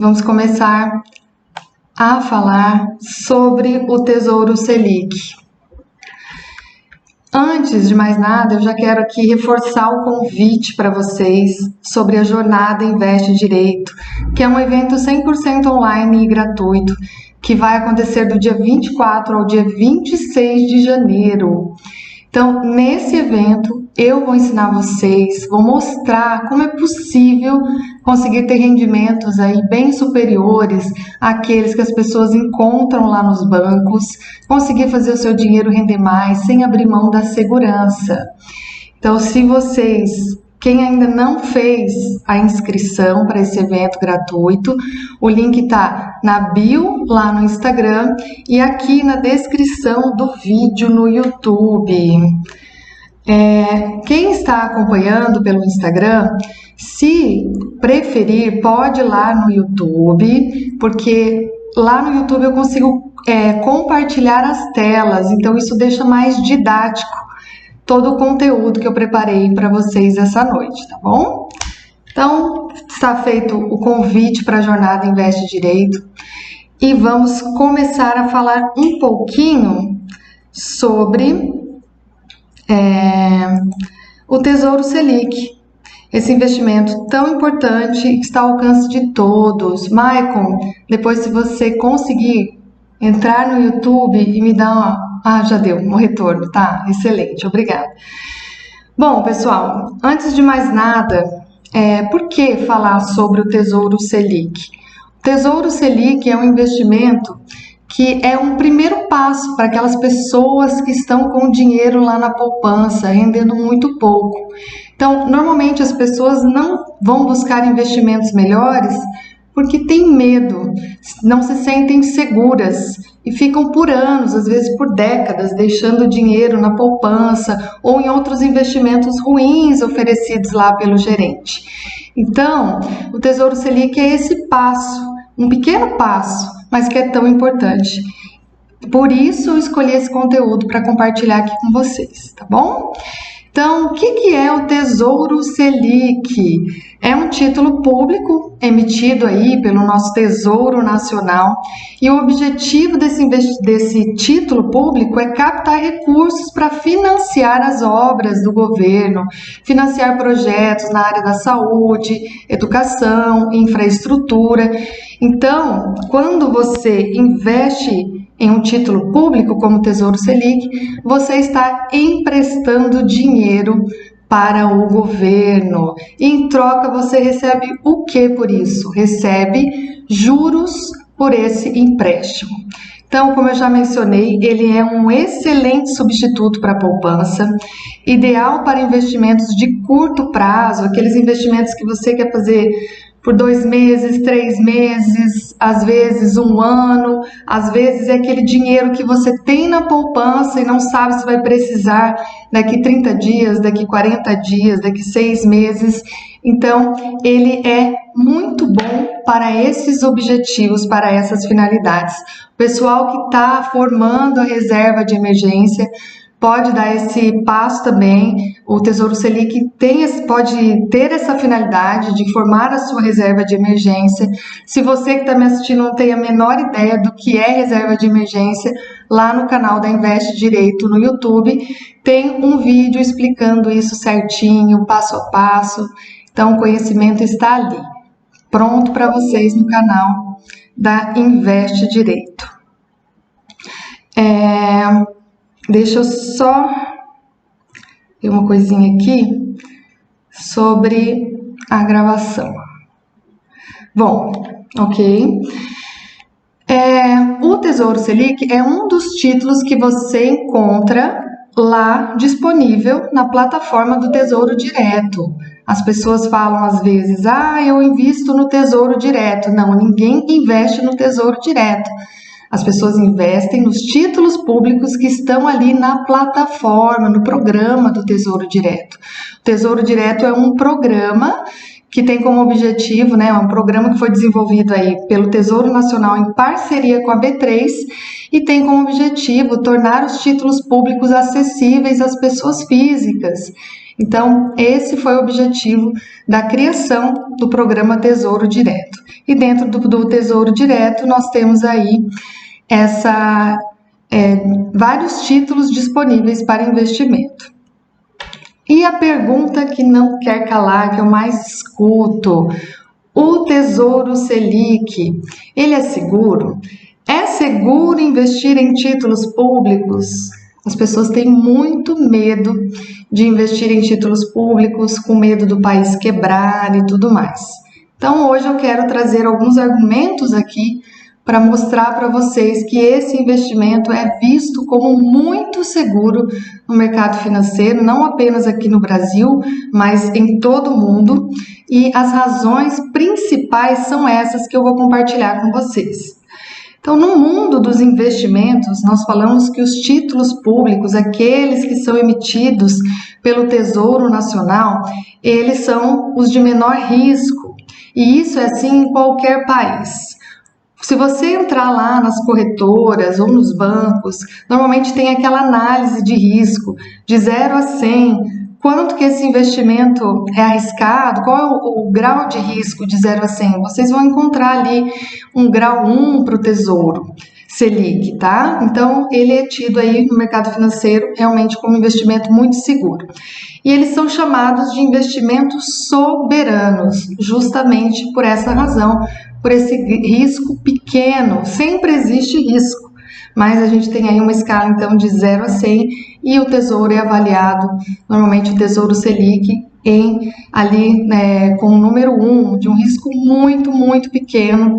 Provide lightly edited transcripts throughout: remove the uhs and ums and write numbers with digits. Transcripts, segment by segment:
Vamos começar a falar sobre o Tesouro Selic. Antes de mais nada, eu já quero aqui reforçar o convite para vocês sobre a Jornada Investe Direito, que é um evento 100% online e gratuito, que vai acontecer do dia 24 ao dia 26 de janeiro. Então, nesse evento, eu vou ensinar vocês, vou mostrar como é possível conseguir ter rendimentos aí bem superiores àqueles que as pessoas encontram lá nos bancos, conseguir fazer o seu dinheiro render mais sem abrir mão da segurança. Então, se vocês, quem ainda não fez a inscrição para esse evento gratuito, o link está na bio lá no Instagram e aqui na descrição do vídeo no YouTube. Quem está acompanhando pelo Instagram, se preferir, pode ir lá no YouTube, porque lá no YouTube eu consigo compartilhar as telas, então isso deixa mais didático todo o conteúdo que eu preparei para vocês essa noite, tá bom? Então, está feito o convite para a Jornada Investe Direito e vamos começar a falar um pouquinho sobre o Tesouro Selic, esse investimento tão importante que está ao alcance de todos. Maicon, depois se você conseguir entrar no YouTube e me dar já deu um retorno, tá? Excelente, obrigada. Bom, pessoal, antes de mais nada, por que falar sobre o Tesouro Selic? O Tesouro Selic é um investimento que é um primeiro passo para aquelas pessoas que estão com dinheiro lá na poupança, rendendo muito pouco. Então, normalmente as pessoas não vão buscar investimentos melhores porque têm medo, não se sentem seguras e ficam por anos, às vezes por décadas, deixando dinheiro na poupança ou em outros investimentos ruins oferecidos lá pelo gerente. Então, o Tesouro Selic é esse passo, um pequeno passo, mas que é tão importante. Por isso eu escolhi esse conteúdo para compartilhar aqui com vocês, tá bom? Então, o que é o Tesouro Selic? É um título público emitido aí pelo nosso Tesouro Nacional e o objetivo desse título público é captar recursos para financiar as obras do governo, financiar projetos na área da saúde, educação, infraestrutura. Então, quando você investe em um título público como o Tesouro Selic, você está emprestando dinheiro para o governo. E em troca você recebe o que por isso? Recebe juros por esse empréstimo. Então, como eu já mencionei, ele é um excelente substituto para a poupança, ideal para investimentos de curto prazo, aqueles investimentos que você quer fazer por 2 meses, 3 meses, às vezes 1 ano, às vezes é aquele dinheiro que você tem na poupança e não sabe se vai precisar daqui 30 dias, daqui 40 dias, daqui 6 meses. Então, ele é muito bom para esses objetivos, para essas finalidades. O pessoal que está formando a reserva de emergência pode dar esse passo também. O Tesouro Selic pode ter essa finalidade de formar a sua reserva de emergência. Se você que está me assistindo não tem a menor ideia do que é reserva de emergência, lá no canal da Investe Direito no YouTube tem um vídeo explicando isso certinho, passo a passo. Então o conhecimento está ali, pronto para vocês no canal da Investe Direito. Deixa eu só ver uma coisinha aqui sobre a gravação. Bom, ok. O Tesouro Selic é um dos títulos que você encontra lá disponível na plataforma do Tesouro Direto. As pessoas falam às vezes, eu invisto no Tesouro Direto. Não, ninguém investe no Tesouro Direto. As pessoas investem nos títulos públicos que estão ali na plataforma, no programa do Tesouro Direto. O Tesouro Direto é um programa que tem como objetivo, um programa que foi desenvolvido aí pelo Tesouro Nacional em parceria com a B3 e tem como objetivo tornar os títulos públicos acessíveis às pessoas físicas. Então, esse foi o objetivo da criação do programa Tesouro Direto. E dentro do Tesouro Direto, nós temos aí vários títulos disponíveis para investimento. E a pergunta que não quer calar, que eu mais escuto: o Tesouro Selic, ele é seguro? É seguro investir em títulos públicos? As pessoas têm muito medo de investir em títulos públicos, com medo do país quebrar e tudo mais. Então, hoje eu quero trazer alguns argumentos aqui para mostrar para vocês que esse investimento é visto como muito seguro no mercado financeiro, não apenas aqui no Brasil, mas em todo o mundo. E as razões principais são essas que eu vou compartilhar com vocês. Então, no mundo dos investimentos, nós falamos que os títulos públicos, aqueles que são emitidos pelo Tesouro Nacional, eles são os de menor risco. E isso é assim em qualquer país. Se você entrar lá nas corretoras ou nos bancos, normalmente tem aquela análise de risco de 0 a 100. Quanto que esse investimento é arriscado? Qual é o grau de risco de 0 a 100? Vocês vão encontrar ali um grau 1 para o Tesouro Selic, tá? Então, ele é tido aí no mercado financeiro realmente como investimento muito seguro. E eles são chamados de investimentos soberanos, justamente por essa razão, por esse risco pequeno. Sempre existe risco, mas a gente tem aí uma escala então de 0 a 100 e o Tesouro é avaliado, normalmente o Tesouro Selic, com o número 1, de um risco muito, muito pequeno,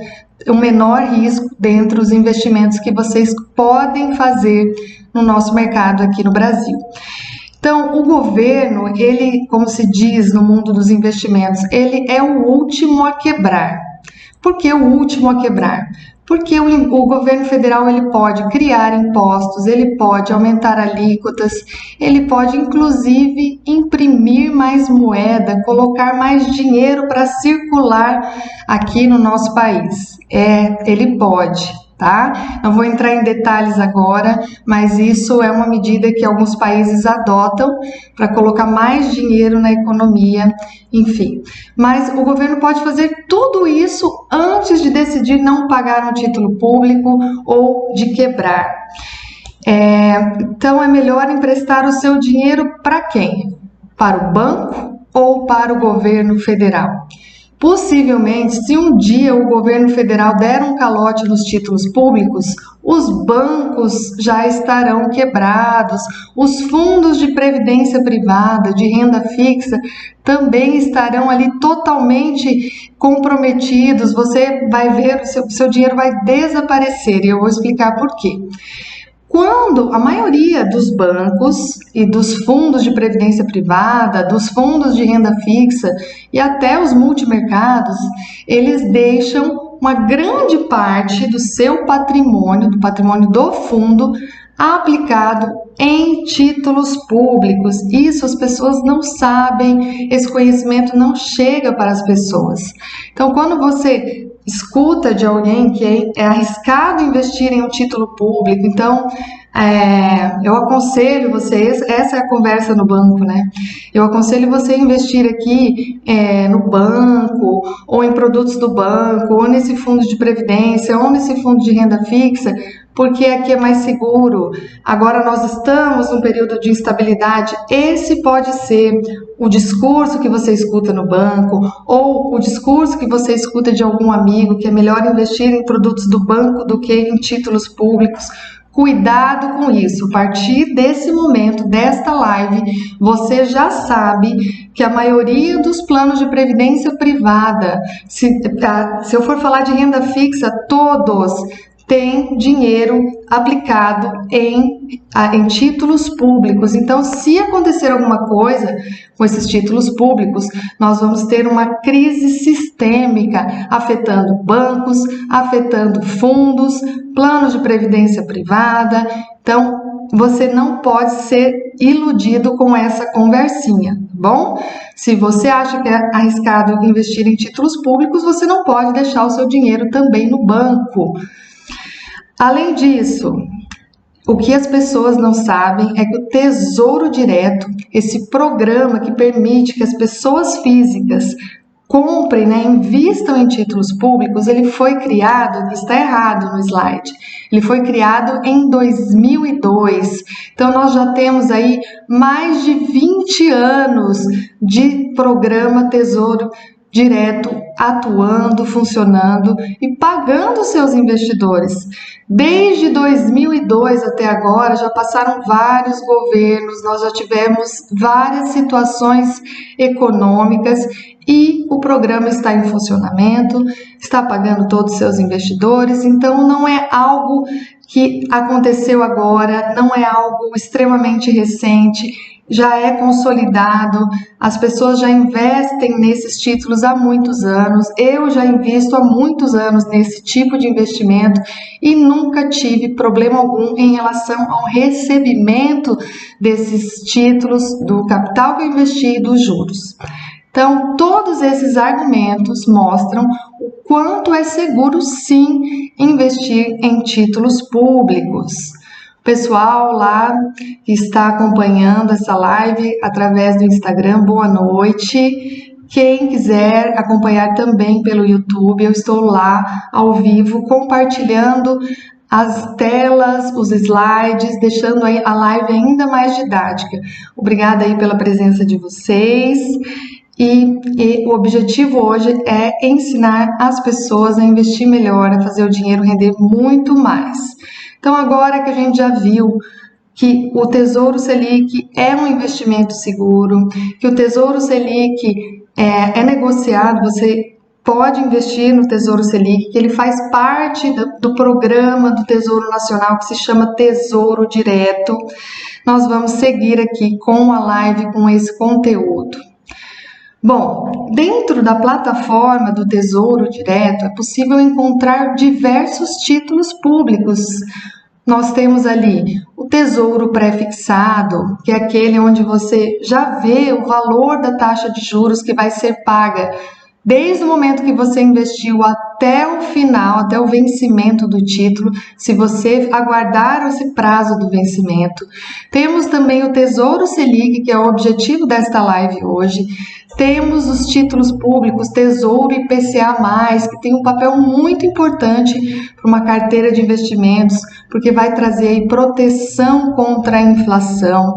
o menor risco dentre os investimentos que vocês podem fazer no nosso mercado aqui no Brasil. Então, o governo, ele, como se diz no mundo dos investimentos, ele é o último a quebrar. Por que o último a quebrar? Porque o governo federal ele pode criar impostos, ele pode aumentar alíquotas, ele pode inclusive imprimir mais moeda, colocar mais dinheiro para circular aqui no nosso país. Ele pode, tá? Não vou entrar em detalhes agora, mas isso é uma medida que alguns países adotam para colocar mais dinheiro na economia, enfim. Mas o governo pode fazer tudo isso antes de decidir não pagar um título público ou de quebrar. Então é melhor emprestar o seu dinheiro para quem? Para o banco ou para o governo federal? Possivelmente, se um dia o governo federal der um calote nos títulos públicos, os bancos já estarão quebrados, os fundos de previdência privada, de renda fixa, também estarão ali totalmente comprometidos. Você vai ver, o seu dinheiro vai desaparecer, e eu vou explicar por quê. Quando a maioria dos bancos e dos fundos de previdência privada, dos fundos de renda fixa e até os multimercados, eles deixam uma grande parte do seu patrimônio, do patrimônio do fundo, aplicado em títulos públicos. Isso as pessoas não sabem, esse conhecimento não chega para as pessoas. Então, quando você escuta de alguém que é arriscado investir em um título público, então eu aconselho vocês, essa é a conversa no banco, né? Eu aconselho você a investir aqui no banco, ou em produtos do banco, ou nesse fundo de previdência, ou nesse fundo de renda fixa, porque aqui é mais seguro. Agora nós estamos num período de instabilidade. Esse pode ser o discurso que você escuta no banco, ou o discurso que você escuta de algum amigo, que é melhor investir em produtos do banco do que em títulos públicos. Cuidado com isso. A partir desse momento, desta live, você já sabe que a maioria dos planos de previdência privada, se eu for falar de renda fixa, todos têm dinheiro aplicado em títulos públicos. Então, se acontecer alguma coisa com esses títulos públicos, nós vamos ter uma crise sistêmica afetando bancos, afetando fundos, planos de previdência privada. Então, você não pode ser iludido com essa conversinha, tá bom? Se você acha que é arriscado investir em títulos públicos, você não pode deixar o seu dinheiro também no banco. Além disso, O que as pessoas não sabem é que o Tesouro Direto, esse programa que permite que as pessoas físicas comprem, né, invistam em títulos públicos, ele foi criado, está errado no slide, ele foi criado em 2002. Então nós já temos aí mais de 20 anos de programa Tesouro Direto atuando, funcionando e pagando seus investidores. Desde 2002 até agora já passaram vários governos, nós já tivemos várias situações econômicas e o programa está em funcionamento, está pagando todos os seus investidores, então não é algo que aconteceu agora, não é algo extremamente recente, já é consolidado, as pessoas já investem nesses títulos há muitos anos, eu já invisto há muitos anos nesse tipo de investimento e nunca tive problema algum em relação ao recebimento desses títulos, do capital que eu investi e dos juros. Então, todos esses argumentos mostram o quanto é seguro, sim, investir em títulos públicos. Pessoal lá que está acompanhando essa live através do Instagram, boa noite. Quem quiser acompanhar também pelo YouTube, eu estou lá ao vivo compartilhando as telas, os slides, deixando aí a live ainda mais didática. Obrigada aí pela presença de vocês. E o objetivo hoje é ensinar as pessoas a investir melhor, a fazer o dinheiro render muito mais. Então, agora que a gente já viu que o Tesouro Selic é um investimento seguro, que o Tesouro Selic é negociado, você pode investir no Tesouro Selic, que ele faz parte do programa do Tesouro Nacional que se chama Tesouro Direto. Nós vamos seguir aqui com a live, com esse conteúdo. Bom, dentro da plataforma do Tesouro Direto é possível encontrar diversos títulos públicos. Nós temos ali o Tesouro Pré-fixado, que é aquele onde você já vê o valor da taxa de juros que vai ser paga desde o momento que você investiu até o final, até o vencimento do título, se você aguardar esse prazo do vencimento. Temos também o Tesouro Selic, que é o objetivo desta live hoje. Temos os títulos públicos, Tesouro IPCA+, que tem um papel muito importante para uma carteira de investimentos, porque vai trazer aí proteção contra a inflação.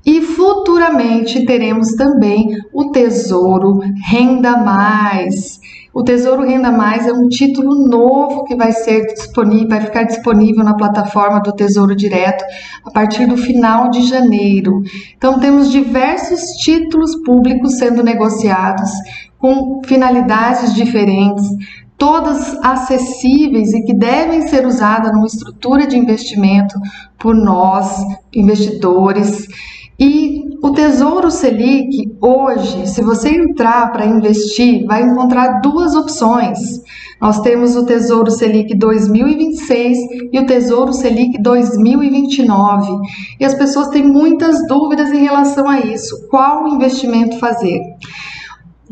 E futuramente teremos também o Tesouro Renda Mais. O Tesouro Renda Mais é um título novo que vai ficar disponível na plataforma do Tesouro Direto a partir do final de janeiro. Então temos diversos títulos públicos sendo negociados com finalidades diferentes, todas acessíveis e que devem ser usadas numa estrutura de investimento por nós, investidores. E o Tesouro Selic, hoje, se você entrar para investir, vai encontrar duas opções. Nós temos o Tesouro Selic 2026 e o Tesouro Selic 2029. E as pessoas têm muitas dúvidas em relação a isso. Qual investimento fazer?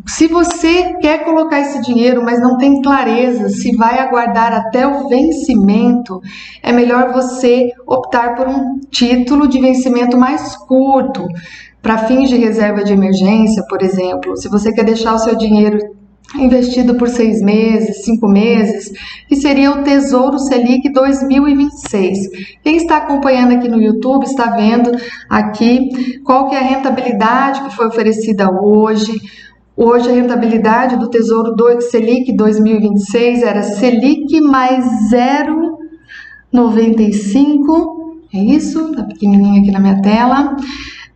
Se você quer colocar esse dinheiro, mas não tem clareza se vai aguardar até o vencimento, é melhor você optar por um título de vencimento mais curto, para fins de reserva de emergência, por exemplo. Se você quer deixar o seu dinheiro investido por 6 meses, 5 meses, que seria o Tesouro Selic 2026. Quem está acompanhando aqui no YouTube está vendo aqui qual que é a rentabilidade que foi oferecida hoje. Hoje a rentabilidade do Tesouro Selic 2026 era Selic mais 0,95, é isso? Tá pequenininho aqui na minha tela.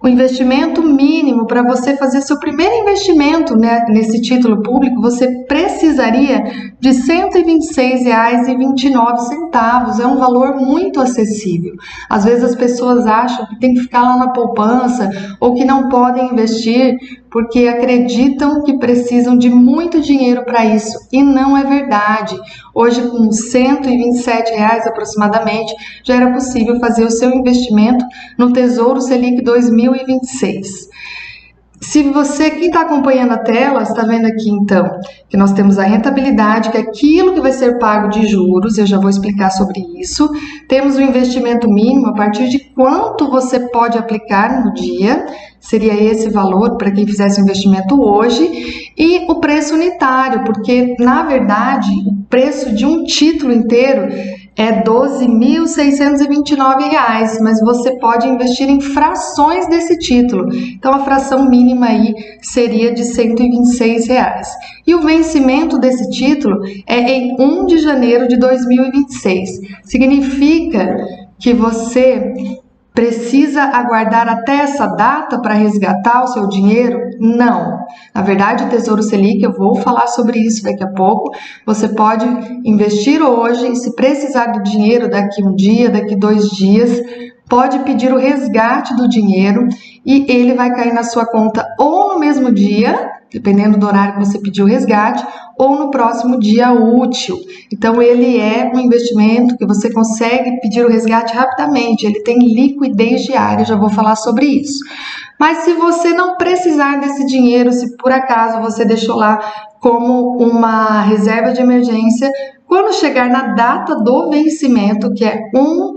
O investimento mínimo para você fazer seu primeiro investimento, né, nesse título público, você precisaria de R$ 126,29. É um valor muito acessível. Às vezes as pessoas acham que tem que ficar lá na poupança ou que não podem investir porque acreditam que precisam de muito dinheiro para isso, e não é verdade. Hoje, com R$ 127 aproximadamente, já era possível fazer o seu investimento no Tesouro Selic 2026. Quem está acompanhando a tela, está vendo aqui então que nós temos a rentabilidade, que é aquilo que vai ser pago de juros, eu já vou explicar sobre isso. Temos o investimento mínimo, a partir de quanto você pode aplicar no dia, seria esse valor para quem fizesse o investimento hoje, e o preço unitário, porque na verdade o preço de um título inteiro é R$ 12.629, mas você pode investir em frações desse título. Então, a fração mínima aí seria de R$ 126. E o vencimento desse título é em 1 de janeiro de 2026. Significa que você precisa aguardar até essa data para resgatar o seu dinheiro? Não. Na verdade, o Tesouro Selic, eu vou falar sobre isso daqui a pouco, você pode investir hoje e se precisar do dinheiro daqui um dia, daqui 2 dias, pode pedir o resgate do dinheiro e ele vai cair na sua conta ou no mesmo dia, dependendo do horário que você pediu o resgate, ou no próximo dia útil. Então, ele é um investimento que você consegue pedir o resgate rapidamente, ele tem liquidez diária, já vou falar sobre isso. Mas se você não precisar desse dinheiro, se por acaso você deixou lá como uma reserva de emergência, quando chegar na data do vencimento, que é 1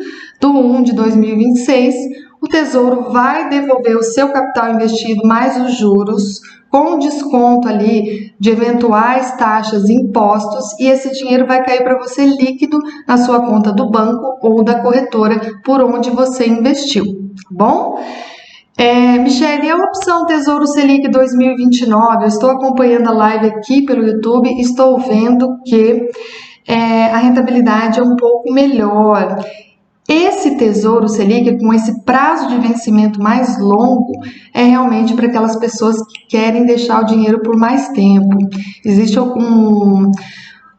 de 2026, o Tesouro vai devolver o seu capital investido mais os juros, com desconto ali de eventuais taxas e impostos, e esse dinheiro vai cair para você líquido na sua conta do banco ou da corretora por onde você investiu, tá bom? Michele, é a opção Tesouro Selic 2029, eu estou acompanhando a live aqui pelo YouTube, estou vendo que a rentabilidade é um pouco melhor. Esse Tesouro Selic, com esse prazo de vencimento mais longo, é realmente para aquelas pessoas que querem deixar o dinheiro por mais tempo. Existe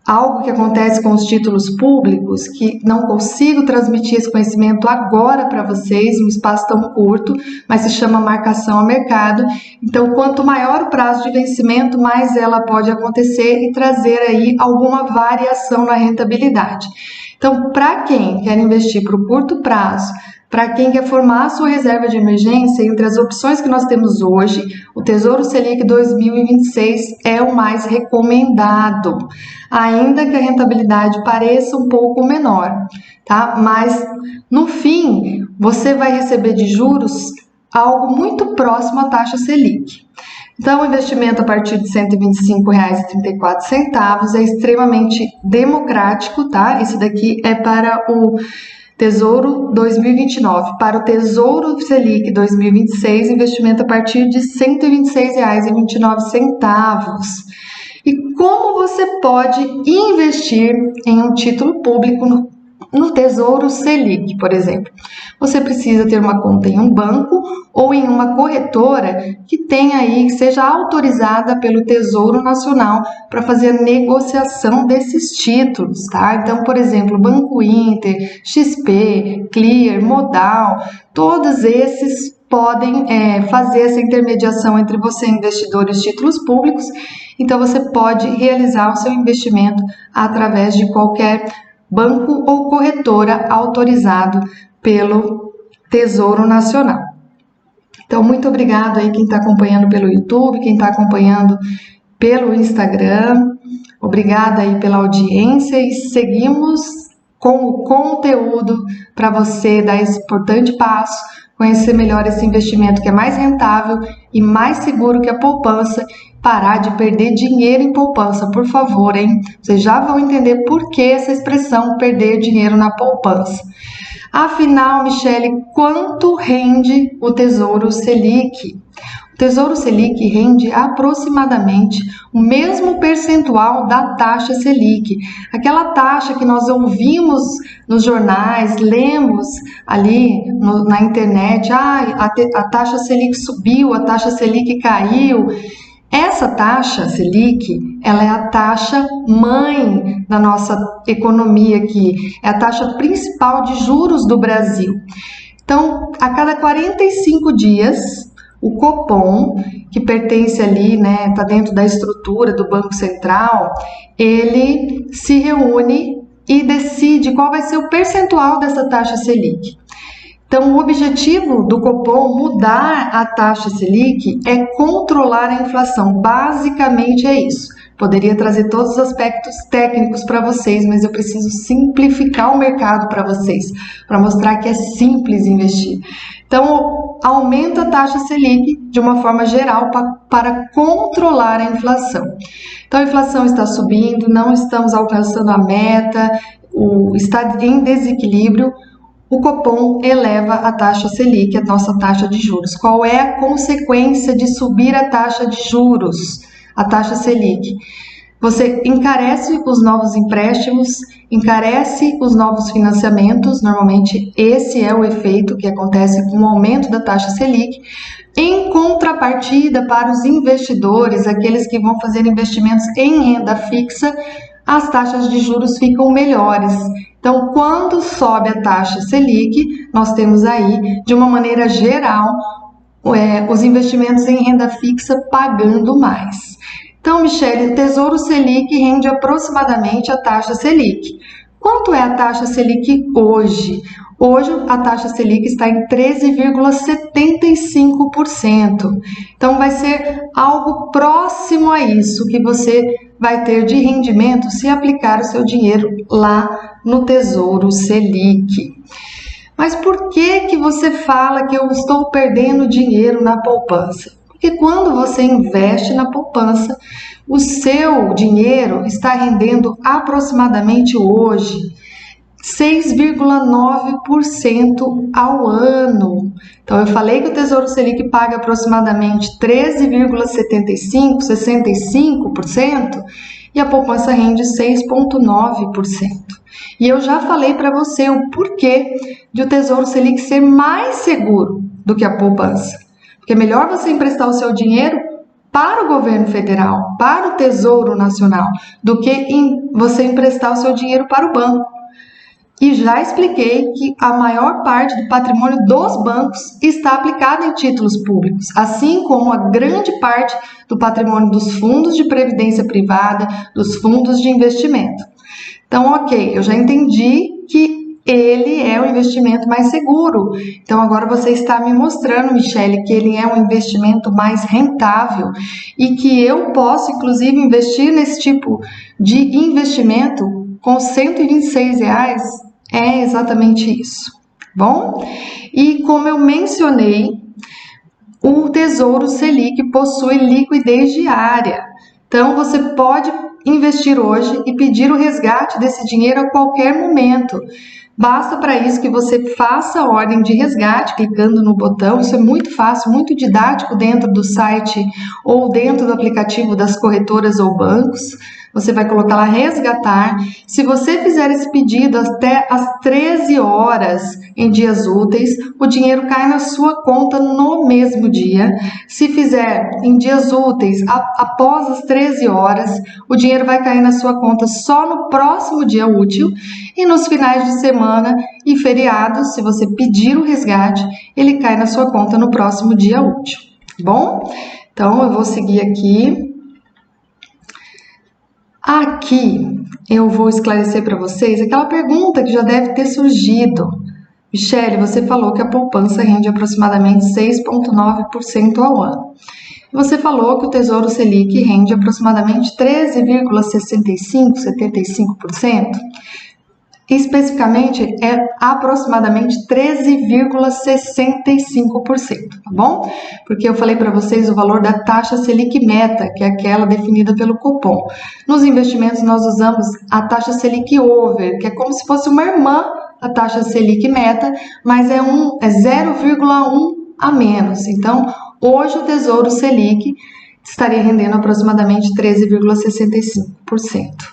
algo que acontece com os títulos públicos que não consigo transmitir esse conhecimento agora para vocês, um espaço tão curto, mas se chama marcação a mercado. Então, quanto maior o prazo de vencimento, mais ela pode acontecer e trazer aí alguma variação na rentabilidade. Então, para quem quer investir para o curto prazo, para quem quer formar a sua reserva de emergência, entre as opções que nós temos hoje, o Tesouro Selic 2026 é o mais recomendado, ainda que a rentabilidade pareça um pouco menor, tá? Mas, no fim, você vai receber de juros algo muito próximo à taxa Selic. Então, o investimento a partir de R$ 125,34 é extremamente democrático, tá? Isso daqui é para o Tesouro 2029. Para o Tesouro Selic 2026, investimento a partir de R$ 126,29. E como você pode investir em um título público no Tesouro Selic, por exemplo? Você precisa ter uma conta em um banco ou em uma corretora que tenha aí, que seja autorizada pelo Tesouro Nacional para fazer a negociação desses títulos, tá? Então, por exemplo, Banco Inter, XP, Clear, Modal, todos esses podem fazer essa intermediação entre você, investidor, e os títulos públicos. Então, você pode realizar o seu investimento através de qualquer banco ou corretora autorizado pelo Tesouro Nacional. Então, muito obrigado aí quem está acompanhando pelo YouTube, quem está acompanhando pelo Instagram. Obrigada aí pela audiência e seguimos com o conteúdo para você dar esse importante passo, conhecer melhor esse investimento que é mais rentável e mais seguro que a poupança. Parar de perder dinheiro em poupança, por favor, hein? Vocês já vão entender por que essa expressão perder dinheiro na poupança. Afinal, Michele, quanto rende o Tesouro Selic? O Tesouro Selic rende aproximadamente o mesmo percentual da taxa Selic. Aquela taxa que nós ouvimos nos jornais, lemos ali na internet, a taxa Selic subiu, a taxa Selic caiu. Essa taxa Selic, ela é a taxa mãe da nossa economia aqui, é a taxa principal de juros do Brasil. Então, a cada 45 dias, o Copom, que pertence ali, né, está dentro da estrutura do Banco Central, ele se reúne e decide qual vai ser o percentual dessa taxa Selic. Então, o objetivo do Copom mudar a taxa Selic é controlar a inflação. Basicamente é isso. Poderia trazer todos os aspectos técnicos para vocês, mas eu preciso simplificar o mercado para vocês, para mostrar que é simples investir. Então, aumenta a taxa Selic de uma forma geral para controlar a inflação. Então, a inflação está subindo, não estamos alcançando a meta, está em desequilíbrio. O Copom eleva a taxa Selic, a nossa taxa de juros. Qual é a consequência de subir a taxa de juros, a taxa Selic? Você encarece os novos empréstimos, encarece os novos financiamentos, normalmente esse é o efeito que acontece com o aumento da taxa Selic. Em contrapartida, para os investidores, aqueles que vão fazer investimentos em renda fixa, as taxas de juros ficam melhores. Então, quando sobe a taxa Selic, nós temos aí, de uma maneira geral, os investimentos em renda fixa pagando mais. Então, Michele, o Tesouro Selic rende aproximadamente a taxa Selic. Quanto é a taxa Selic hoje? Hoje, a taxa Selic está em 13,75%. Então, vai ser algo próximo a isso que você vai ter de rendimento se aplicar o seu dinheiro lá no Tesouro Selic. Mas por que você fala que eu estou perdendo dinheiro na poupança? Porque quando você investe na poupança, o seu dinheiro está rendendo aproximadamente hoje 6,9% ao ano. Então, eu falei que o Tesouro Selic paga aproximadamente 13,75%, 65%, e a poupança rende 6,9%. E eu já falei para você o porquê de o Tesouro Selic ser mais seguro do que a poupança. Porque é melhor você emprestar o seu dinheiro para o governo federal, para o Tesouro Nacional, do que você emprestar o seu dinheiro para o banco. E já expliquei que a maior parte do patrimônio dos bancos está aplicado em títulos públicos, assim como a grande parte do patrimônio dos fundos de previdência privada, dos fundos de investimento. Então, ok, eu já entendi que ele é o investimento mais seguro. Então, agora você está me mostrando, Michele, que ele é um investimento mais rentável e que eu posso, inclusive, investir nesse tipo de investimento com R$126. É exatamente isso, bom? E como eu mencionei, o Tesouro Selic possui liquidez diária. Então, você pode investir hoje e pedir o resgate desse dinheiro a qualquer momento. Basta para isso que você faça a ordem de resgate clicando no botão. Isso é muito fácil, muito didático dentro do site ou dentro do aplicativo das corretoras ou bancos. Você vai colocar lá resgatar. Se você fizer esse pedido até às 13 horas em dias úteis, o dinheiro cai na sua conta no mesmo dia. Se fizer em dias úteis após as 13 horas, o dinheiro vai cair na sua conta só no próximo dia útil. E nos finais de semana e feriados, se você pedir o resgate, ele cai na sua conta no próximo dia útil. Bom, então eu vou seguir aqui. Aqui eu vou esclarecer para vocês aquela pergunta que já deve ter surgido. Michele, você falou que a poupança rende aproximadamente 6,9% ao ano. Você falou que o Tesouro Selic rende aproximadamente 13,65%, 75%. Especificamente, é aproximadamente 13,65%, tá bom? Porque eu falei para vocês o valor da taxa Selic Meta, que é aquela definida pelo Copom. Nos investimentos, nós usamos a taxa Selic Over, que é como se fosse uma irmã da taxa Selic Meta, mas é 0,1 a menos. Então, hoje o Tesouro Selic estaria rendendo aproximadamente 13,65%.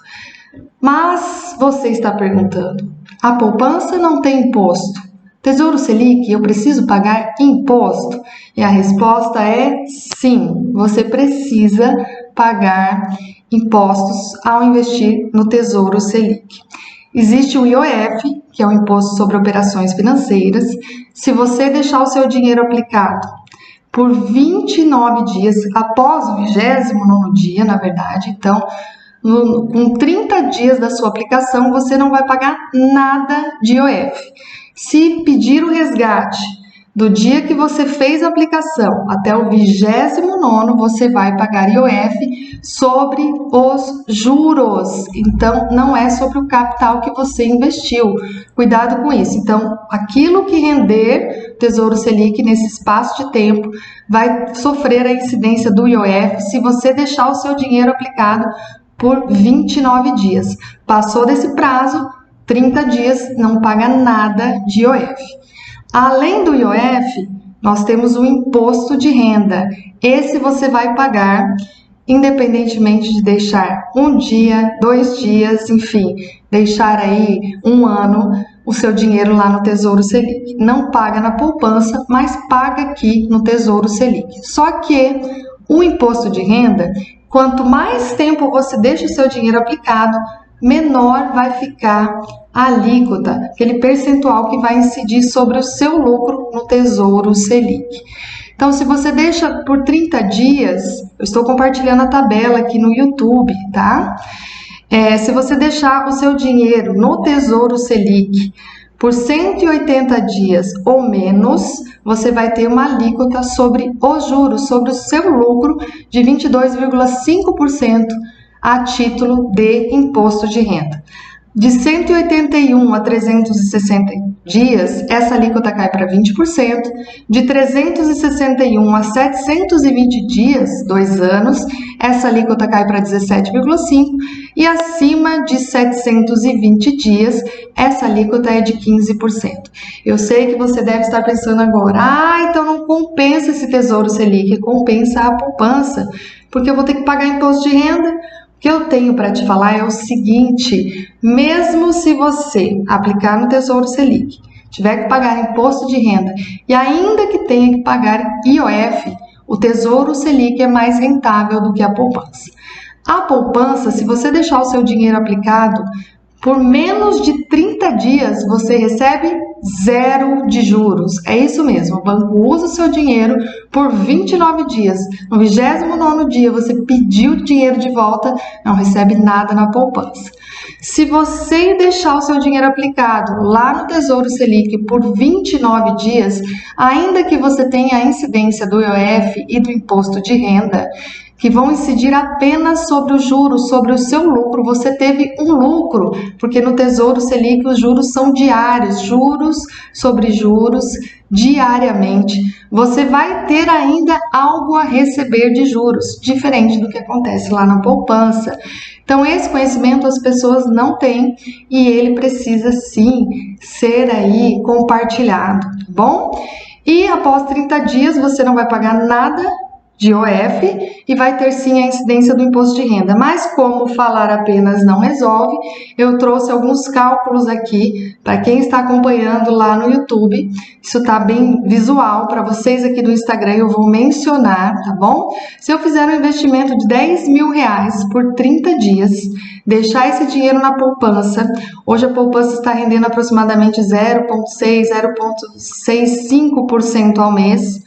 Mas você está perguntando, a poupança não tem imposto? Tesouro Selic, eu preciso pagar imposto? E a resposta é sim, você precisa pagar impostos ao investir no Tesouro Selic. Existe o IOF, que é o Imposto sobre Operações Financeiras. Se você deixar o seu dinheiro aplicado por 29 dias, após o 29º dia, na verdade, então, com 30 dias da sua aplicação, você não vai pagar nada de IOF. Se pedir o resgate do dia que você fez a aplicação até o 29º, você vai pagar IOF sobre os juros. Então, não é sobre o capital que você investiu. Cuidado com isso. Então, aquilo que render Tesouro Selic nesse espaço de tempo vai sofrer a incidência do IOF se você deixar o seu dinheiro aplicado por 29 dias. Passou desse prazo, 30 dias, não paga nada de IOF. Além do IOF, nós temos o imposto de renda. Esse você vai pagar independentemente de deixar um dia, 2 dias, enfim, deixar aí um ano o seu dinheiro lá no Tesouro Selic. Não paga na poupança, mas paga aqui no Tesouro Selic. Só que o imposto de renda, quanto mais tempo você deixa o seu dinheiro aplicado, menor vai ficar a alíquota, aquele percentual que vai incidir sobre o seu lucro no Tesouro Selic. Então, se você deixa por 30 dias, eu estou compartilhando a tabela aqui no YouTube, tá? Se você deixar o seu dinheiro no Tesouro Selic por 180 dias ou menos, você vai ter uma alíquota sobre os juros, sobre o seu lucro de 22,5% a título de imposto de renda. De 181 a 360 dias, essa alíquota cai para 20%. De 361 a 720 dias, 2 anos, essa alíquota cai para 17,5%. E acima de 720 dias, essa alíquota é de 15%. Eu sei que você deve estar pensando agora, então não compensa esse Tesouro Selic, compensa a poupança, porque eu vou ter que pagar imposto de renda. O que eu tenho para te falar é o seguinte: mesmo se você aplicar no Tesouro Selic, tiver que pagar imposto de renda e ainda que tenha que pagar IOF, o Tesouro Selic é mais rentável do que a poupança. A poupança, se você deixar o seu dinheiro aplicado por menos de 30 dias, você recebe 0 de juros. É isso mesmo, o banco usa o seu dinheiro por 29 dias. No 29º dia, você pediu o dinheiro de volta, não recebe nada na poupança. Se você deixar o seu dinheiro aplicado lá no Tesouro Selic por 29 dias, ainda que você tenha a incidência do IOF e do imposto de renda, que vão incidir apenas sobre os juros, sobre o seu lucro, você teve um lucro, porque no Tesouro Selic os juros são diários, juros sobre juros, diariamente. Você vai ter ainda algo a receber de juros, diferente do que acontece lá na poupança. Então, esse conhecimento as pessoas não têm e ele precisa sim ser aí compartilhado, tá bom? E após 30 dias você não vai pagar nada de IOF e vai ter sim a incidência do imposto de renda. Mas como falar apenas não resolve, eu trouxe alguns cálculos aqui para quem está acompanhando lá no YouTube. Isso tá bem visual para vocês aqui do Instagram, eu vou mencionar, tá bom? Se eu fizer um investimento de R$10.000 por 30 dias, deixar esse dinheiro na poupança, hoje a poupança está rendendo aproximadamente 0,6, 0,65% ao mês.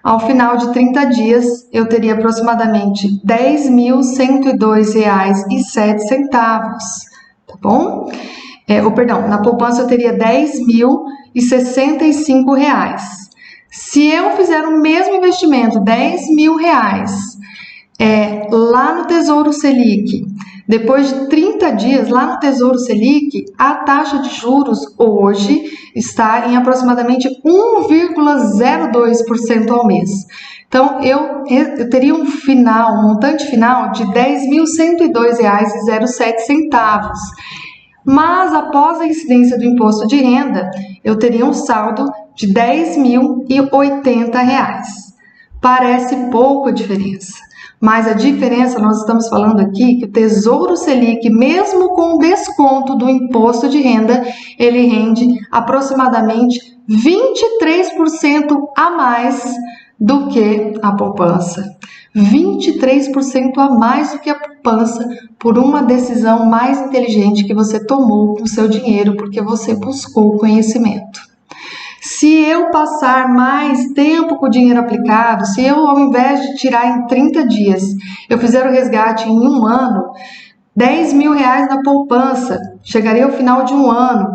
Ao final de 30 dias, eu teria aproximadamente R$10.102,07, tá bom? Na poupança eu teria R$10.065. Se eu fizer o mesmo investimento, R$10.000, lá no Tesouro Selic, depois de 30 dias, lá no Tesouro Selic, a taxa de juros hoje está em aproximadamente 1,02% ao mês. Então, eu teria um montante final de R$10.102,07. Mas, após a incidência do imposto de renda, eu teria um saldo de R$10.080. Parece pouco a diferença. Mas a diferença, nós estamos falando aqui que o Tesouro Selic, mesmo com o desconto do imposto de renda, ele rende aproximadamente 23% a mais do que a poupança. 23% a mais do que a poupança por uma decisão mais inteligente que você tomou com o seu dinheiro, porque você buscou conhecimento. Se eu passar mais tempo com o dinheiro aplicado, se eu, ao invés de tirar em 30 dias, eu fizer o resgate em um ano, R$10.000 na poupança, chegaria ao final de um ano,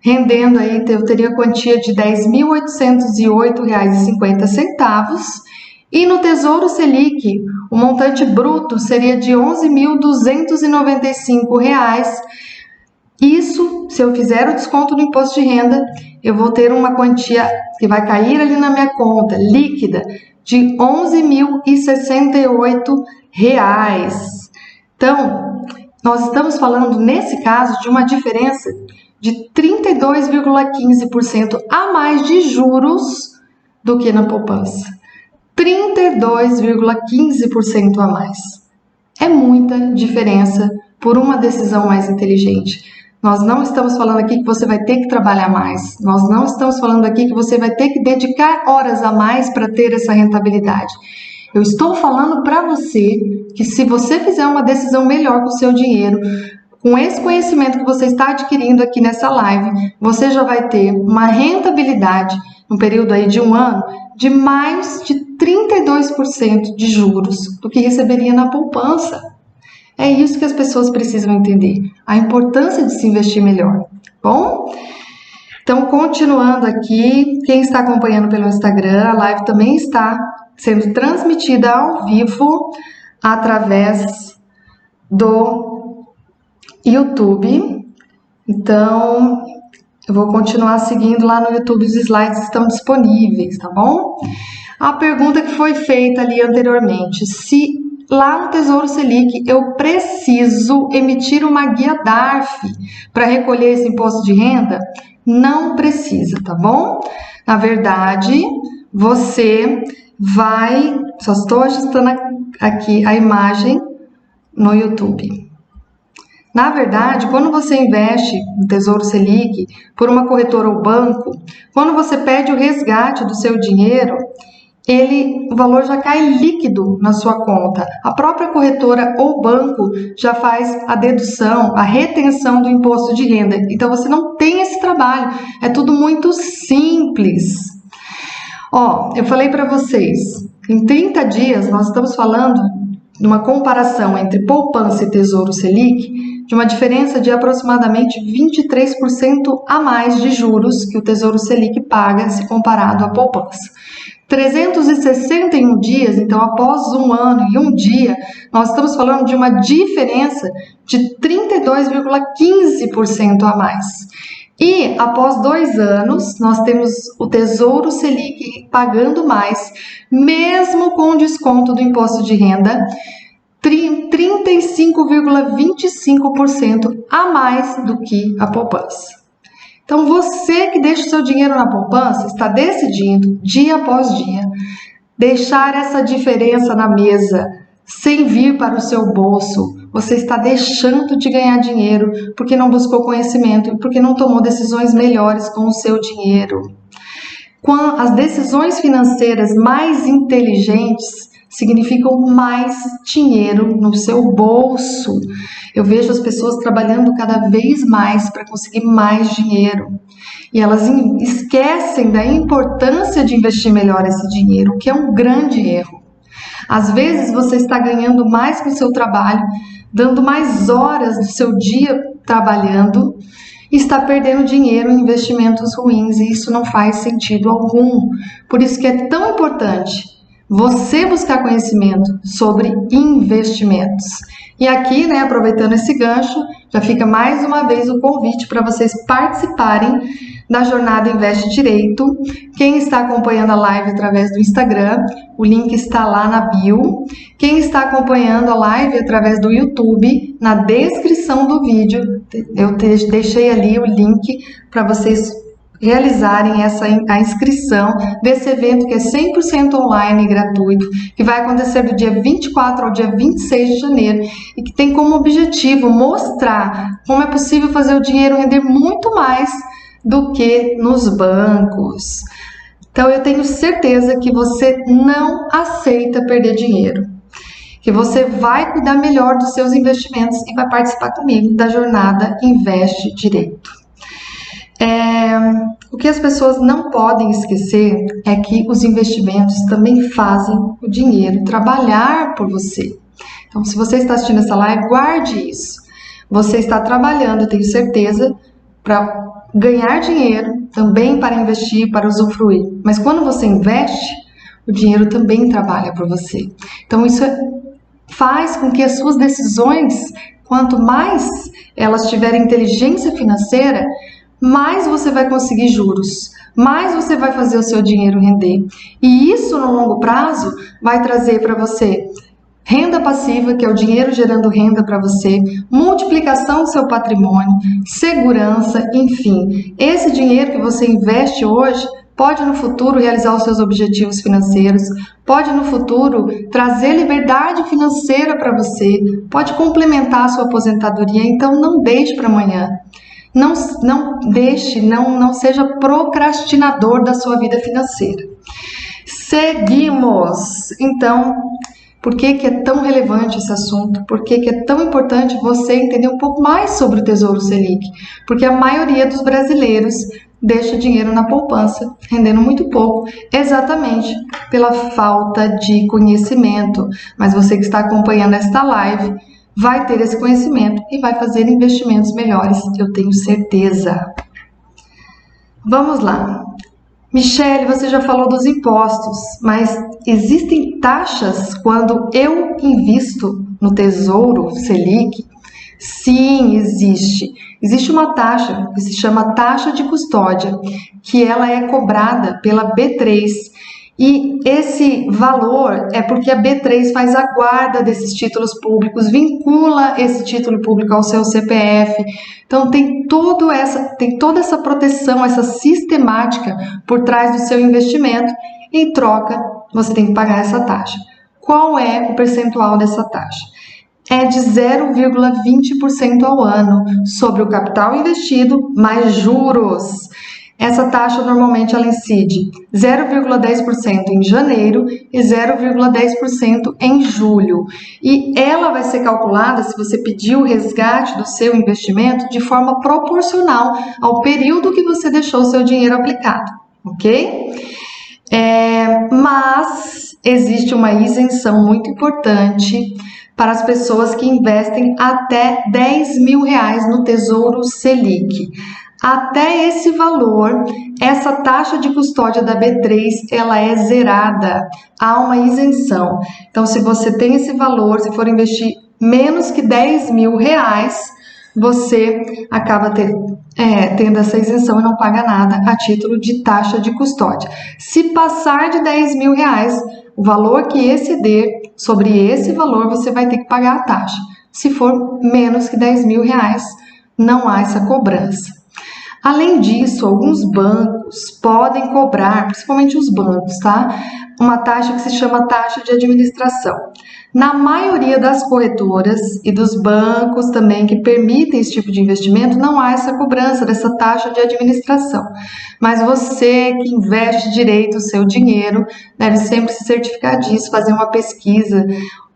rendendo aí, eu teria a quantia de R$ 10.808,50. E no Tesouro Selic, o montante bruto seria de R$ 11.295. Isso, se eu fizer o desconto do imposto de renda, eu vou ter uma quantia que vai cair ali na minha conta líquida de R$ 11.068. Então, nós estamos falando, nesse caso, de uma diferença de 32,15% a mais de juros do que na poupança. 32,15% a mais. É muita diferença por uma decisão mais inteligente. Nós não estamos falando aqui que você vai ter que trabalhar mais. Nós não estamos falando aqui que você vai ter que dedicar horas a mais para ter essa rentabilidade. Eu estou falando para você que se você fizer uma decisão melhor com o seu dinheiro, com esse conhecimento que você está adquirindo aqui nessa live, você já vai ter uma rentabilidade no período aí de um ano de mais de 32% de juros do que receberia na poupança. É isso que as pessoas precisam entender, a importância de se investir melhor, bom? Então, continuando aqui, quem está acompanhando pelo Instagram, a live também está sendo transmitida ao vivo através do YouTube. Então, eu vou continuar seguindo lá no YouTube, os slides estão disponíveis, tá bom? A pergunta que foi feita ali anteriormente, se lá no Tesouro Selic eu preciso emitir uma guia DARF para recolher esse imposto de renda? Não precisa, tá bom? Na verdade, você vai... Só estou ajustando aqui a imagem no YouTube. Na verdade, quando você investe no Tesouro Selic por uma corretora ou banco, quando você pede o resgate do seu dinheiro, o valor já cai líquido na sua conta. A própria corretora ou banco já faz a dedução, a retenção do imposto de renda. Então, você não tem esse trabalho. É tudo muito simples. Ó, eu falei para vocês, em 30 dias nós estamos falando de uma comparação entre poupança e Tesouro Selic, de uma diferença de aproximadamente 23% a mais de juros que o Tesouro Selic paga se comparado à poupança. 361 dias, então após um ano e um dia, nós estamos falando de uma diferença de 32,15% a mais. E após 2 anos, nós temos o Tesouro Selic pagando mais, mesmo com o desconto do imposto de renda, 35,25% a mais do que a poupança. Então, você que deixa o seu dinheiro na poupança está decidindo, dia após dia, deixar essa diferença na mesa, sem vir para o seu bolso. Você está deixando de ganhar dinheiro porque não buscou conhecimento e porque não tomou decisões melhores com o seu dinheiro. As decisões financeiras mais inteligentes significam mais dinheiro no seu bolso. Eu vejo as pessoas trabalhando cada vez mais para conseguir mais dinheiro. E elas esquecem da importância de investir melhor esse dinheiro, que é um grande erro. Às vezes você está ganhando mais com o seu trabalho, dando mais horas do seu dia trabalhando e está perdendo dinheiro em investimentos ruins, e isso não faz sentido algum. Por isso que é tão importante você buscar conhecimento sobre investimentos. E aqui, né, aproveitando esse gancho, já fica mais uma vez o convite para vocês participarem da jornada Investe Direito. Quem está acompanhando a live através do Instagram, o link está lá na bio. Quem está acompanhando a live através do YouTube, na descrição do vídeo, eu deixei ali o link para vocês realizarem a inscrição desse evento que é 100% online e gratuito, que vai acontecer do dia 24 ao dia 26 de janeiro e que tem como objetivo mostrar como é possível fazer o dinheiro render muito mais do que nos bancos. Então, eu tenho certeza que você não aceita perder dinheiro, que você vai cuidar melhor dos seus investimentos e vai participar comigo da jornada Investe Direito. O que as pessoas não podem esquecer é que os investimentos também fazem o dinheiro trabalhar por você. Então, se você está assistindo essa live, guarde isso. Você está trabalhando, eu tenho certeza, para ganhar dinheiro, também para investir, para usufruir. Mas quando você investe, o dinheiro também trabalha por você. Então isso faz com que as suas decisões, quanto mais elas tiverem inteligência financeira, mais você vai conseguir juros, mais você vai fazer o seu dinheiro render. E isso no longo prazo vai trazer para você renda passiva, que é o dinheiro gerando renda para você, multiplicação do seu patrimônio, segurança, enfim. Esse dinheiro que você investe hoje pode no futuro realizar os seus objetivos financeiros, pode no futuro trazer liberdade financeira para você, pode complementar a sua aposentadoria, então não deixe para amanhã. Não seja procrastinador da sua vida financeira. Seguimos. Então, por que é tão relevante esse assunto? Por que é tão importante você entender um pouco mais sobre o Tesouro Selic? Porque a maioria dos brasileiros deixa dinheiro na poupança, rendendo muito pouco, exatamente pela falta de conhecimento. Mas você que está acompanhando esta live vai ter esse conhecimento e vai fazer investimentos melhores, eu tenho certeza. Vamos lá. Michele, você já falou dos impostos, mas existem taxas quando eu invisto no Tesouro Selic? Sim, existe. Existe uma taxa que se chama taxa de custódia, que ela é cobrada pela B3. E esse valor é porque a B3 faz a guarda desses títulos públicos, vincula esse título público ao seu CPF. Então tem toda essa proteção, essa sistemática por trás do seu investimento. Em troca, você tem que pagar essa taxa. Qual é o percentual dessa taxa? É de 0,20% ao ano sobre o capital investido mais juros. Essa taxa normalmente ela incide 0,10% em janeiro e 0,10% em julho. E ela vai ser calculada, se você pedir o resgate do seu investimento, de forma proporcional ao período que você deixou o seu dinheiro aplicado, ok? Mas existe uma isenção muito importante para as pessoas que investem até R$10.000 no Tesouro Selic. Até esse valor, essa taxa de custódia da B3, ela é zerada, há uma isenção. Então, se você tem esse valor, se for investir menos que R$10.000, você acaba tendo essa isenção e não paga nada a título de taxa de custódia. Se passar de R$10.000, o valor que exceder, sobre esse valor você vai ter que pagar a taxa. Se for menos que R$10.000, não há essa cobrança. Além disso, alguns bancos podem cobrar, principalmente os bancos, tá? Uma taxa que se chama taxa de administração. Na maioria das corretoras e dos bancos também que permitem esse tipo de investimento, não há essa cobrança dessa taxa de administração. Mas você que investe direito o seu dinheiro deve sempre se certificar disso, fazer uma pesquisa,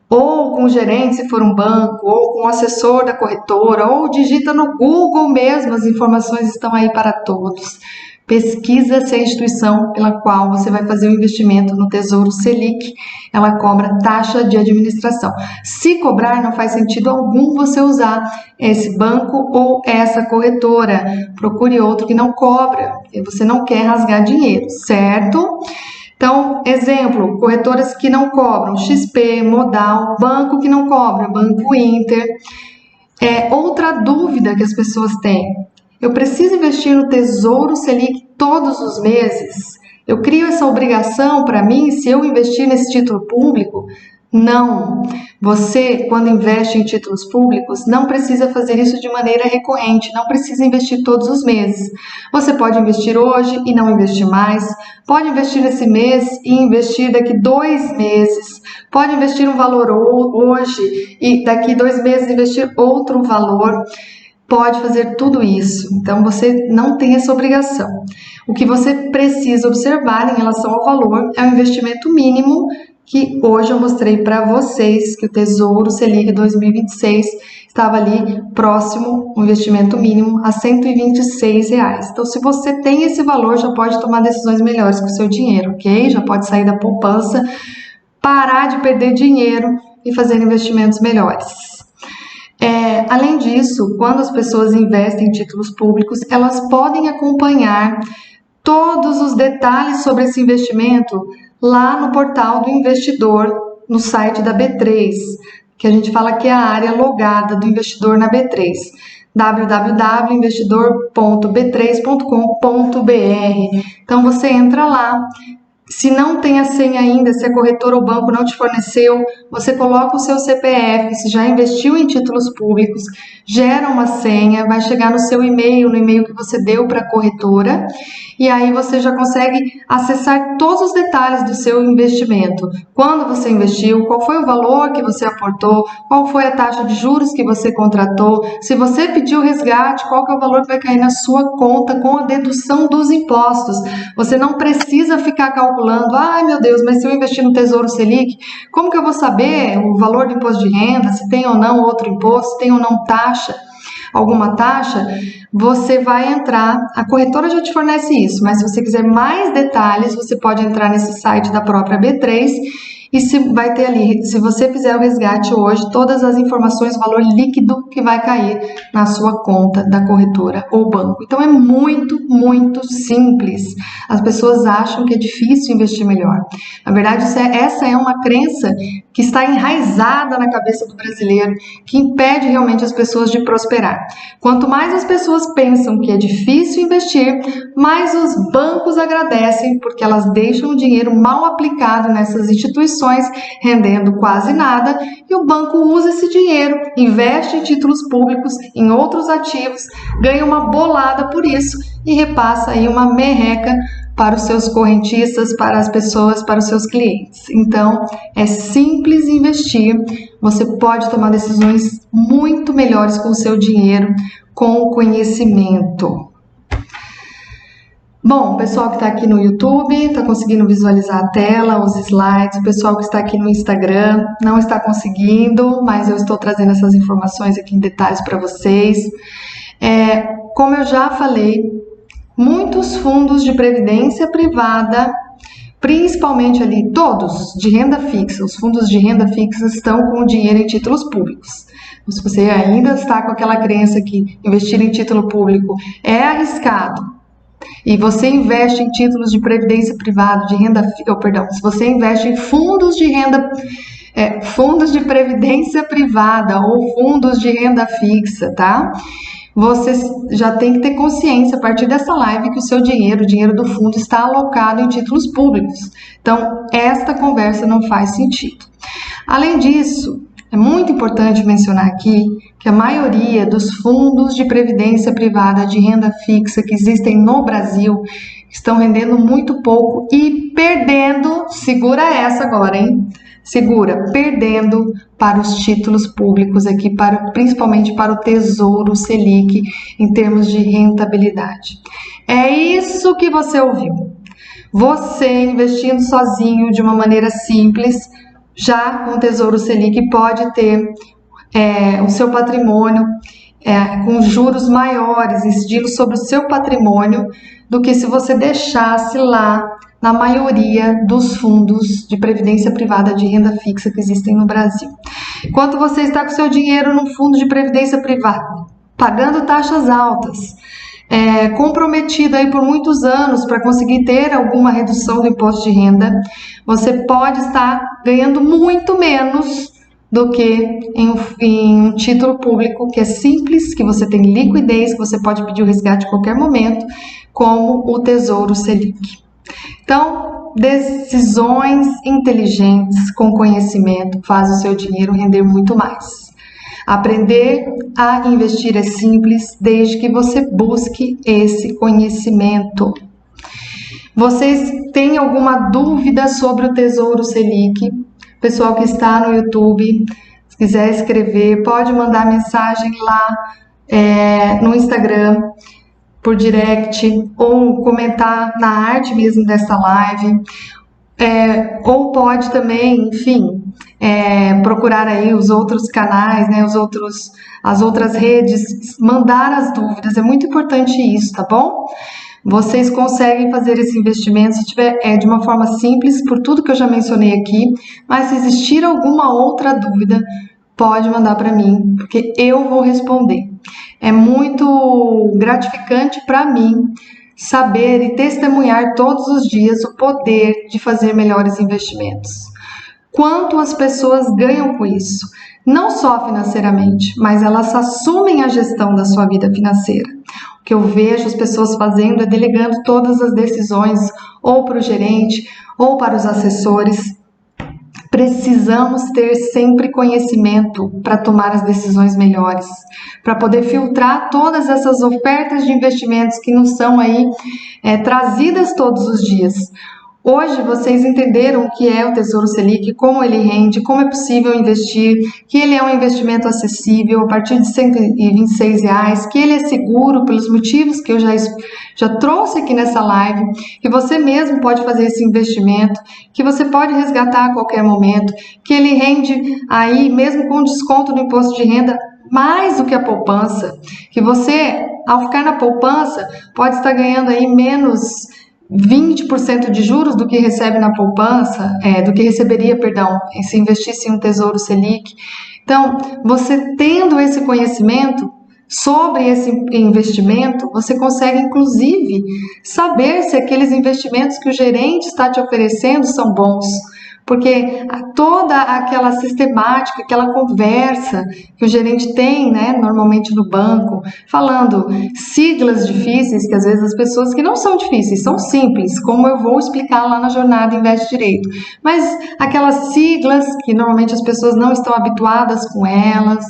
ou com o gerente, se for um banco, ou com o assessor da corretora, ou digita no Google mesmo, as informações estão aí para todos. Pesquisa se a instituição pela qual você vai fazer o investimento no Tesouro Selic, ela cobra taxa de administração. Se cobrar, não faz sentido algum você usar esse banco ou essa corretora. Procure outro que não cobra, porque você não quer rasgar dinheiro, certo? Então, exemplo, corretoras que não cobram, XP, Modal, banco que não cobra, Banco Inter. Outra dúvida que as pessoas têm, eu preciso investir no Tesouro Selic todos os meses? Eu crio essa obrigação para mim se eu investir nesse título público? Não. Você, quando investe em títulos públicos, não precisa fazer isso de maneira recorrente, não precisa investir todos os meses. Você pode investir hoje e não investir mais, pode investir nesse mês e investir daqui 2 meses, pode investir um valor hoje e daqui 2 meses investir outro valor. Pode fazer tudo isso, então você não tem essa obrigação. O que você precisa observar em relação ao valor é o investimento mínimo, que hoje eu mostrei para vocês que o Tesouro Selic 2026 estava ali próximo, um investimento mínimo a R$126. Então, se você tem esse valor, já pode tomar decisões melhores com o seu dinheiro, ok? Já pode sair da poupança, parar de perder dinheiro e fazer investimentos melhores. Além disso, quando as pessoas investem em títulos públicos, elas podem acompanhar todos os detalhes sobre esse investimento lá no portal do investidor, no site da B3, que a gente fala que é a área logada do investidor na B3, www.investidor.b3.com.br. Então você entra lá. Se não tem a senha ainda, se a corretora ou banco não te forneceu, você coloca o seu CPF, se já investiu em títulos públicos, gera uma senha, vai chegar no seu e-mail, no e-mail que você deu para a corretora, e aí você já consegue acessar todos os detalhes do seu investimento. Quando você investiu, qual foi o valor que você aportou, qual foi a taxa de juros que você contratou, se você pediu resgate, qual que é o valor que vai cair na sua conta com a dedução dos impostos. Você não precisa ficar calculando, ai meu Deus, mas se eu investir no Tesouro Selic, como que eu vou saber o valor do imposto de renda, se tem ou não outro imposto, se tem ou não taxa, alguma taxa? Você vai entrar, a corretora já te fornece isso, mas se você quiser mais detalhes, você pode entrar nesse site da própria B3 e vai ter ali, se você fizer o resgate hoje, todas as informações, o valor líquido que vai cair na sua conta da corretora ou banco. Então é muito, muito simples. As pessoas acham que é difícil investir melhor. Na verdade, essa é uma crença que está enraizada na cabeça do brasileiro, que impede realmente as pessoas de prosperar. Quanto mais as pessoas pensam que é difícil investir, mais os bancos agradecem, porque elas deixam o dinheiro mal aplicado nessas instituições, rendendo quase nada, e o banco usa esse dinheiro, investe em títulos públicos, em outros ativos, ganha uma bolada por isso e repassa aí uma merreca para os seus correntistas, para as pessoas, para os seus clientes. Então, é simples investir, você pode tomar decisões muito melhores com o seu dinheiro, com conhecimento. Bom, o pessoal que está aqui no YouTube está conseguindo visualizar a tela, os slides. O pessoal que está aqui no Instagram não está conseguindo, mas eu estou trazendo essas informações aqui em detalhes para vocês. Como eu já falei, muitos fundos de previdência privada, principalmente ali todos de renda fixa, os fundos de renda fixa estão com o dinheiro em títulos públicos. Se você ainda está com aquela crença que investir em título público é arriscado, e você investe em títulos de previdência privada, de renda, se você investe em fundos de renda, fundos de previdência privada ou fundos de renda fixa, tá? Você já tem que ter consciência a partir dessa live que o seu dinheiro, o dinheiro do fundo, está alocado em títulos públicos. Então, esta conversa não faz sentido. Além disso, é muito importante mencionar aqui que a maioria dos fundos de previdência privada de renda fixa que existem no Brasil estão rendendo muito pouco e perdendo, segura essa agora, hein? Segura, perdendo para os títulos públicos aqui, principalmente para o Tesouro Selic, em termos de rentabilidade. É isso que você ouviu. Você investindo sozinho de uma maneira simples, já com o Tesouro Selic, pode ter o seu patrimônio com juros maiores, incidindo sobre o seu patrimônio, do que se você deixasse lá na maioria dos fundos de previdência privada de renda fixa que existem no Brasil. Enquanto você está com seu dinheiro num fundo de previdência privada, pagando taxas altas, comprometido aí por muitos anos para conseguir ter alguma redução do imposto de renda, você pode estar ganhando muito menos do que em um título público que é simples, que você tem liquidez, que você pode pedir o resgate a qualquer momento, como o Tesouro Selic. Então, decisões inteligentes com conhecimento faz o seu dinheiro render muito mais. Aprender a investir é simples, desde que você busque esse conhecimento. Vocês têm alguma dúvida sobre o Tesouro Selic? Pessoal que está no YouTube, se quiser escrever, pode mandar mensagem lá no Instagram, por direct, ou comentar na arte mesmo desta live, ou pode também, enfim, procurar aí os outros canais, né, as outras redes, mandar as dúvidas, é muito importante isso, tá bom? Vocês conseguem fazer esse investimento se tiver de uma forma simples, por tudo que eu já mencionei aqui, mas se existir alguma outra dúvida, pode mandar para mim, porque eu vou responder. É muito gratificante para mim saber e testemunhar todos os dias o poder de fazer melhores investimentos. Quanto as pessoas ganham com isso? Não só financeiramente, mas elas assumem a gestão da sua vida financeira. O que eu vejo as pessoas fazendo é delegando todas as decisões ou para o gerente ou para os assessores. Precisamos ter sempre conhecimento para tomar as decisões melhores, para poder filtrar todas essas ofertas de investimentos que nos são aí trazidas todos os dias. Hoje vocês entenderam o que é o Tesouro Selic, como ele rende, como é possível investir, que ele é um investimento acessível a partir de R$126, que ele é seguro pelos motivos que eu já trouxe aqui nessa live, que você mesmo pode fazer esse investimento, que você pode resgatar a qualquer momento, que ele rende aí, mesmo com desconto do imposto de renda, mais do que a poupança, que você, ao ficar na poupança, pode estar ganhando aí menos 20% de juros do que recebe na poupança, do que receberia, perdão, se investisse em um Tesouro Selic. Então, você tendo esse conhecimento sobre esse investimento, você consegue, inclusive, saber se aqueles investimentos que o gerente está te oferecendo são bons. Porque toda aquela sistemática, aquela conversa que o gerente tem, né, normalmente no banco, falando siglas difíceis, que às vezes as pessoas que não são difíceis, são simples, como eu vou explicar lá na jornada Investe Direito. Mas aquelas siglas que normalmente as pessoas não estão habituadas com elas,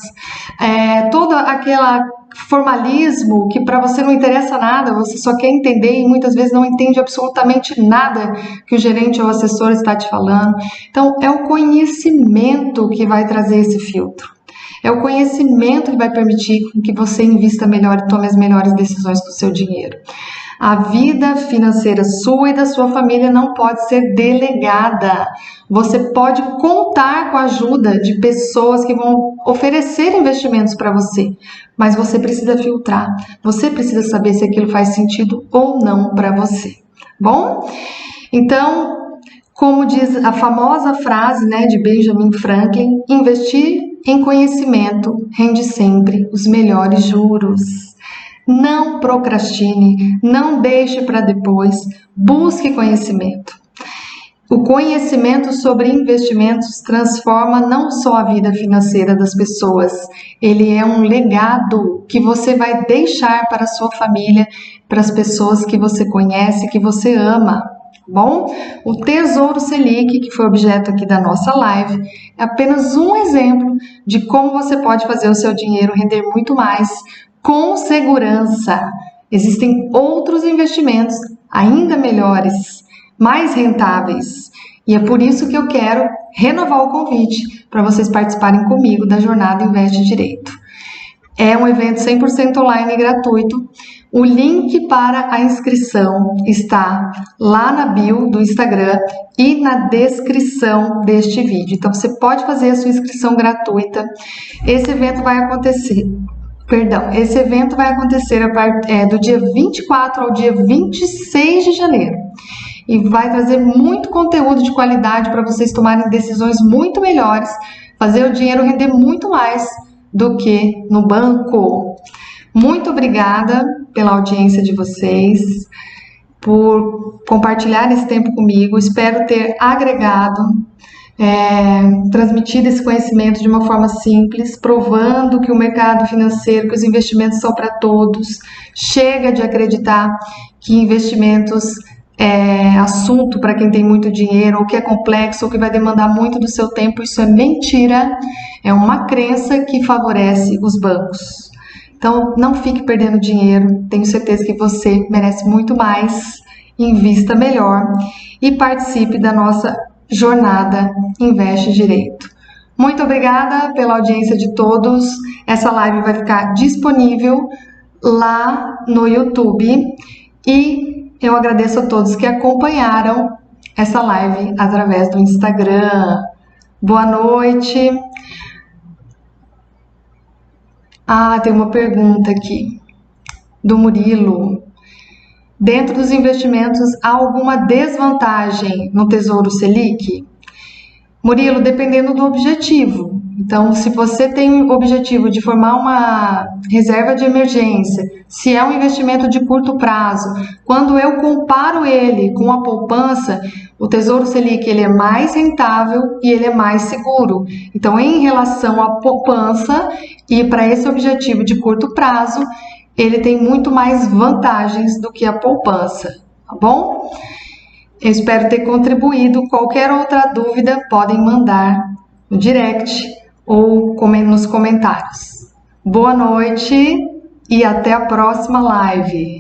toda aquela formalismo que para você não interessa nada, você só quer entender e muitas vezes não entende absolutamente nada que o gerente ou o assessor está te falando. Então, é o conhecimento que vai trazer esse filtro. É o conhecimento que vai permitir que você invista melhor e tome as melhores decisões com o seu dinheiro. A vida financeira sua e da sua família não pode ser delegada. Você pode contar com a ajuda de pessoas que vão oferecer investimentos para você, mas você precisa filtrar. Você precisa saber se aquilo faz sentido ou não para você. Bom? Então, como diz a famosa frase, né, de Benjamin Franklin, investir em conhecimento rende sempre os melhores juros. Não procrastine, não deixe para depois, busque conhecimento. O conhecimento sobre investimentos transforma não só a vida financeira das pessoas, ele é um legado que você vai deixar para a sua família, para as pessoas que você conhece, que você ama. Bom, o Tesouro Selic, que foi objeto aqui da nossa live, é apenas um exemplo de como você pode fazer o seu dinheiro render muito mais com segurança. Existem outros investimentos ainda melhores, mais rentáveis. E é por isso que eu quero renovar o convite para vocês participarem comigo da jornada Investe Direito. É um evento 100% online e gratuito. O link para a inscrição está lá na bio do Instagram e na descrição deste vídeo. Então você pode fazer a sua inscrição gratuita. Esse evento vai acontecer do dia 24 ao dia 26 de janeiro. E vai trazer muito conteúdo de qualidade para vocês tomarem decisões muito melhores, fazer o dinheiro render muito mais do que no banco. Muito obrigada pela audiência de vocês, por compartilhar esse tempo comigo. Espero ter agregado, transmitido esse conhecimento de uma forma simples, provando que o mercado financeiro, que os investimentos são para todos. Chega de acreditar que investimentos é assunto para quem tem muito dinheiro, ou que é complexo, ou que vai demandar muito do seu tempo. Isso é mentira, é uma crença que favorece os bancos. Então, não fique perdendo dinheiro, tenho certeza que você merece muito mais, invista melhor e participe da nossa jornada Investe Direito. Muito obrigada pela audiência de todos. Essa live vai ficar disponível lá no YouTube e eu agradeço a todos que acompanharam essa live através do Instagram. Boa noite. Tem uma pergunta aqui do Murilo. Dentro dos investimentos, há alguma desvantagem no Tesouro Selic? Murilo, dependendo do objetivo. Então, se você tem o objetivo de formar uma reserva de emergência, se é um investimento de curto prazo, quando eu comparo ele com a poupança, o Tesouro Selic ele é mais rentável e ele é mais seguro. Então, em relação à poupança e para esse objetivo de curto prazo, ele tem muito mais vantagens do que a poupança, tá bom? Eu espero ter contribuído. Qualquer outra dúvida, podem mandar no direct ou nos comentários. Boa noite e até a próxima live.